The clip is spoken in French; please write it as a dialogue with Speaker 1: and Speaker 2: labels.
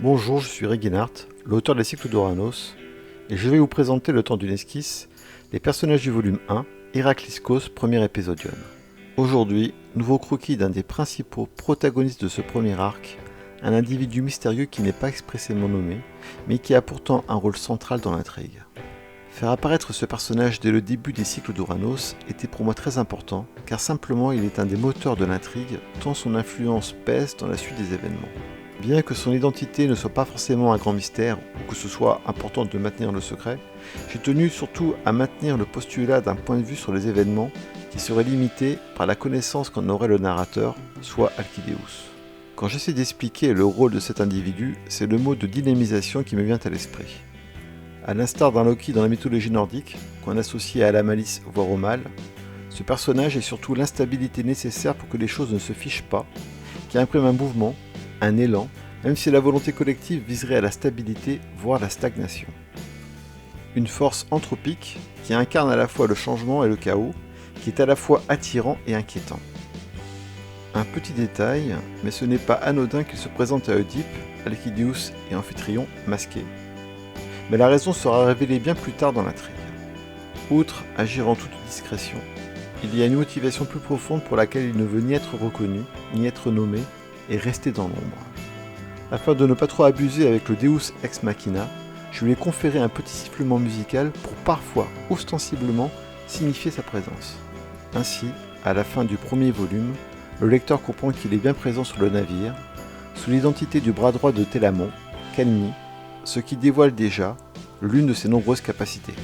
Speaker 1: Bonjour, je suis Reginhardt, l'auteur des cycles d'Oranos, et je vais vous présenter le temps d'une esquisse les personnages du volume 1, Héracliscos, premier épisodion. Aujourd'hui, nouveau croquis d'un des principaux protagonistes de ce premier arc, un individu mystérieux qui n'est pas expressément nommé, mais qui a pourtant un rôle central dans l'intrigue. Faire apparaître ce personnage dès le début des cycles d'Oranos était pour moi très important, car simplement il est un des moteurs de l'intrigue, tant son influence pèse dans la suite des événements. Bien que son identité ne soit pas forcément un grand mystère, ou que ce soit important de maintenir le secret, j'ai tenu surtout à maintenir le postulat d'un point de vue sur les événements qui serait limité par la connaissance qu'en aurait le narrateur, soit Alcideus. Quand j'essaie d'expliquer le rôle de cet individu, c'est le mot de dynamisation qui me vient à l'esprit. A l'instar d'un Loki dans la mythologie nordique, qu'on associe à la malice voire au mal, ce personnage est surtout l'instabilité nécessaire pour que les choses ne se fichent pas, qui imprime un mouvement, un élan, même si la volonté collective viserait à la stabilité, voire la stagnation. Une force anthropique qui incarne à la fois le changement et le chaos, qui est à la fois attirant et inquiétant. Un petit détail, mais ce n'est pas anodin qu'il se présente à Oedipe, Alcideus et Amphitryon masqués. Mais la raison sera révélée bien plus tard dans l'intrigue. Outre agir en toute discrétion, il y a une motivation plus profonde pour laquelle il ne veut ni être reconnu, ni être nommé, et rester dans l'ombre. Afin de ne pas trop abuser avec le Deus Ex Machina, je lui ai conféré un petit sifflement musical pour parfois, ostensiblement, signifier sa présence. Ainsi, à la fin du premier volume, le lecteur comprend qu'il est bien présent sur le navire, sous l'identité du bras droit de Télamon, Calmi, ce qui dévoile déjà l'une de ses nombreuses capacités.